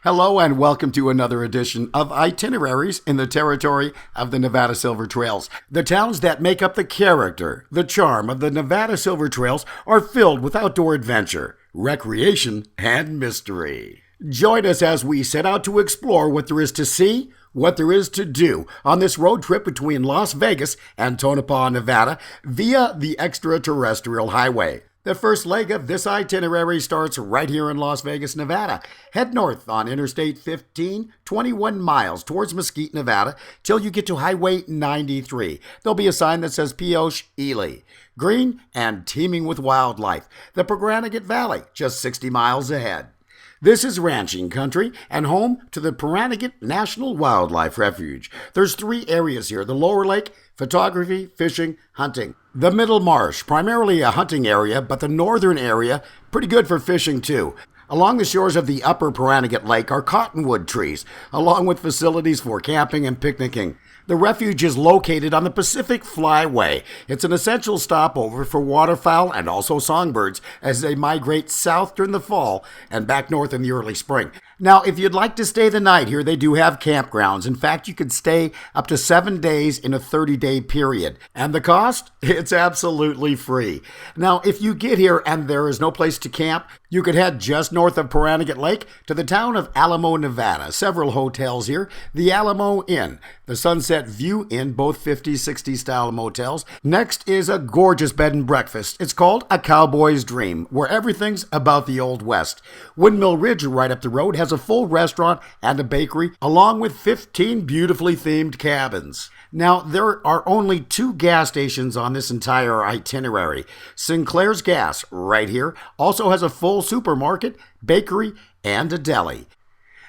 Hello and welcome to another edition of Itineraries in the territory of the Nevada Silver Trails. The towns that make up the character, the charm of the Nevada Silver Trails are filled with outdoor adventure, recreation, and mystery. Join us as we set out to explore what there is to see, what there is to do on this road trip between Las Vegas and Tonopah, Nevada via the extraterrestrial highway. The first leg of this itinerary starts right here in Las Vegas, Nevada. Head north on Interstate 15, 21 miles towards Mesquite, Nevada, till you get to Highway 93. There'll be a sign that says Pioche, Ely. Green and teeming with wildlife. The Pahranagat Valley, just 60 miles ahead. This is ranching country and home to the Pahranagat National Wildlife Refuge. There's 3 areas here: the lower lake, photography, fishing, hunting. The middle marsh, primarily a hunting area, but the northern area, pretty good for fishing too. Along the shores of the upper Pahranagat Lake are cottonwood trees, along with facilities for camping and picnicking. The refuge is located on the Pacific Flyway. It's an essential stopover for waterfowl and also songbirds as they migrate south during the fall and back north in the early spring. Now, if you'd like to stay the night here, they do have campgrounds. In fact, you could stay up to 7 days in a 30-day period. And the cost? It's absolutely free. Now, if you get here and there is no place to camp, you could head just north of Pahranagat Lake to the town of Alamo, Nevada. Several hotels here. The Alamo Inn, the Sunset View Inn, both 50s, 60s style motels. Next is a gorgeous bed and breakfast. It's called A Cowboy's Dream, where everything's about the Old West. Windmill Ridge, right up the road, has a full restaurant and a bakery, along with 15 beautifully themed cabins. Now, there are only 2 gas stations on this entire itinerary. Sinclair's Gas, right here, also has a full supermarket, bakery, and a deli.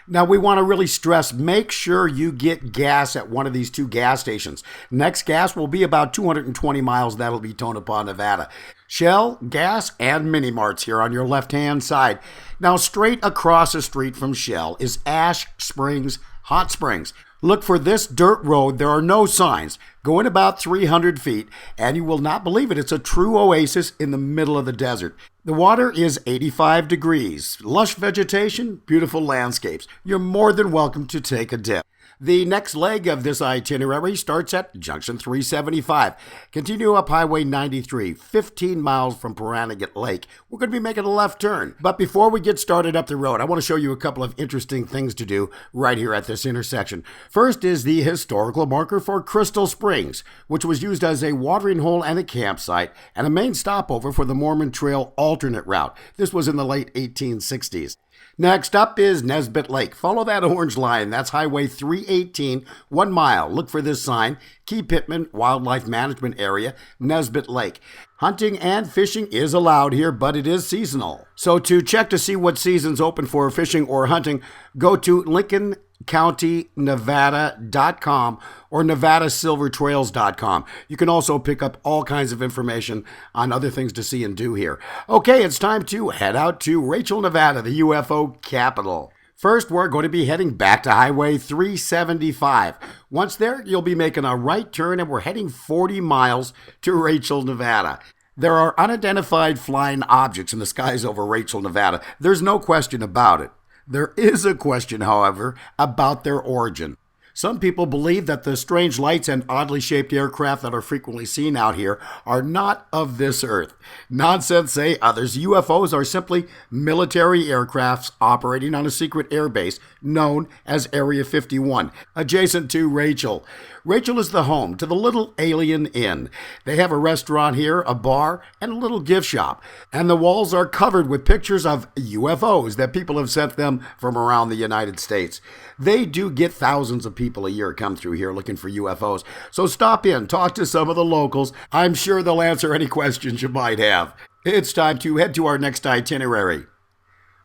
Now, we want to really stress, make sure you get gas at one of these 2 gas stations. Next gas will be about 220 miles. That'll be Tonopah, Nevada. Shell, gas, and mini marts here on your left-hand side. Now, straight across the street from Shell is Ash Springs Hot Springs. Look for this dirt road. There are no signs. Go in about 300 feet, and you will not believe it. It's a true oasis in the middle of the desert. The water is 85 degrees. Lush vegetation, beautiful landscapes. You're more than welcome to take a dip. The next leg of this itinerary starts at Junction 375. Continue up Highway 93, 15 miles from Pahranagat Lake. We're going to be making a left turn. But before we get started up the road, I want to show you a couple of interesting things to do right here at this intersection. First is the historical marker for Crystal Springs, which was used as a watering hole and a campsite, and a main stopover for the Mormon Trail alternate route. This was in the late 1860s. Next up is Nesbitt Lake. Follow that orange line. That's Highway 318, 1 mile. Look for this sign. Key Pittman Wildlife Management Area, Nesbitt Lake. Hunting and fishing is allowed here, but it is seasonal. So to check to see what season's open for fishing or hunting, go to LincolnCountyNevada.com or NevadaSilverTrails.com. You can also pick up all kinds of information on other things to see and do here. Okay, it's time to head out to Rachel, Nevada, the UFO capital. First, we're going to be heading back to Highway 375. Once there, you'll be making a right turn, and we're heading 40 miles to Rachel, Nevada. There are unidentified flying objects in the skies over Rachel, Nevada. There's no question about it. There is a question, however, about their origin. Some people believe that the strange lights and oddly shaped aircraft that are frequently seen out here are not of this earth. Nonsense, say others. UFOs are simply military aircrafts operating on a secret airbase known as Area 51, adjacent to Rachel. Rachel is the home to the Little Alien Inn. They have a restaurant here, a bar, and a little gift shop. And the walls are covered with pictures of UFOs that people have sent them from around the United States. They do get thousands of people a year come through here looking for UFOs. So stop in, talk to some of the locals. I'm sure they'll answer any questions you might have. It's time to head to our next itinerary.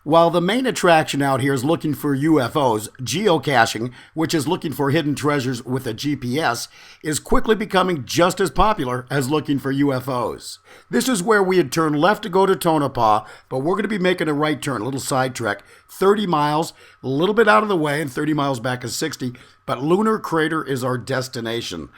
While the main attraction out here is looking for UFOs, geocaching, which is looking for hidden treasures with a GPS, is quickly becoming just as popular as looking for UFOs. This is where we had turned left to go to Tonopah, but we're going to be making a right turn, a little side trek, 30 miles, a little bit out of the way, and 30 miles back is 60, but Lunar Crater is our destination.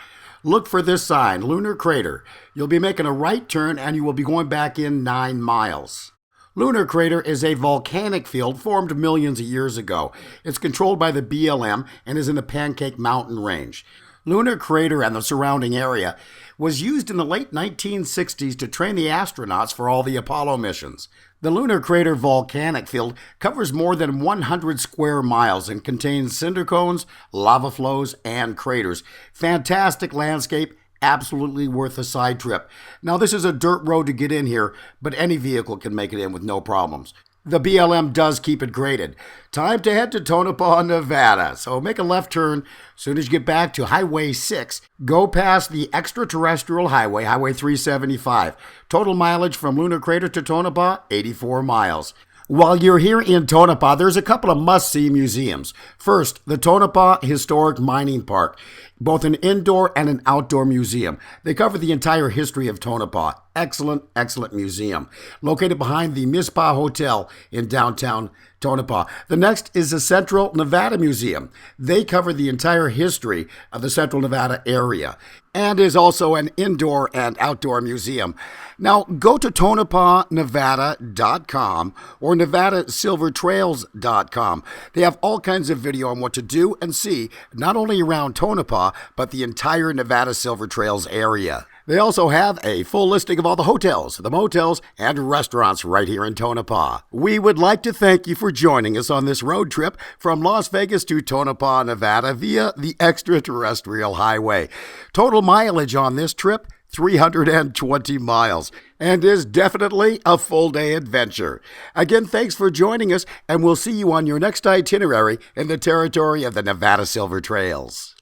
Look for this sign, Lunar Crater. You'll be making a right turn, and you will be going back in 9 miles. Lunar Crater is a volcanic field formed millions of years ago. It's controlled by the BLM and is in the Pancake Mountain Range. Lunar Crater and the surrounding area was used in the late 1960s to train the astronauts for all the Apollo missions. The Lunar Crater volcanic field covers more than 100 square miles and contains cinder cones, lava flows, and craters. Fantastic landscape, absolutely worth a side trip. Now, this is a dirt road to get in here, but any vehicle can make it in with no problems. The BLM does keep it graded. Time to head to Tonopah, Nevada. So make a left turn. As soon as you get back to Highway 6, go past the extraterrestrial highway, Highway 375. Total mileage from Lunar Crater to Tonopah, 84 miles. While you're here in Tonopah, there's a couple of must-see museums. First, the Tonopah Historic Mining Park, both an indoor and an outdoor museum. They cover the entire history of Tonopah. Excellent, excellent museum. Located behind the Mizpah Hotel in downtown Tonopah. The next is the Central Nevada Museum. They cover the entire history of the Central Nevada area and is also an indoor and outdoor museum. Now, go to TonopahNevada.com or NevadaSilverTrails.com. They have all kinds of video on what to do and see, not only around Tonopah, but the entire Nevada Silver Trails area. They also have a full listing of all the hotels, the motels, and restaurants right here in Tonopah. We would like to thank you for joining us on this road trip from Las Vegas to Tonopah, Nevada via the extraterrestrial highway. Total mileage on this trip, 320 miles, and is definitely a full-day adventure. Again, thanks for joining us, and we'll see you on your next itinerary in the territory of the Nevada Silver Trails.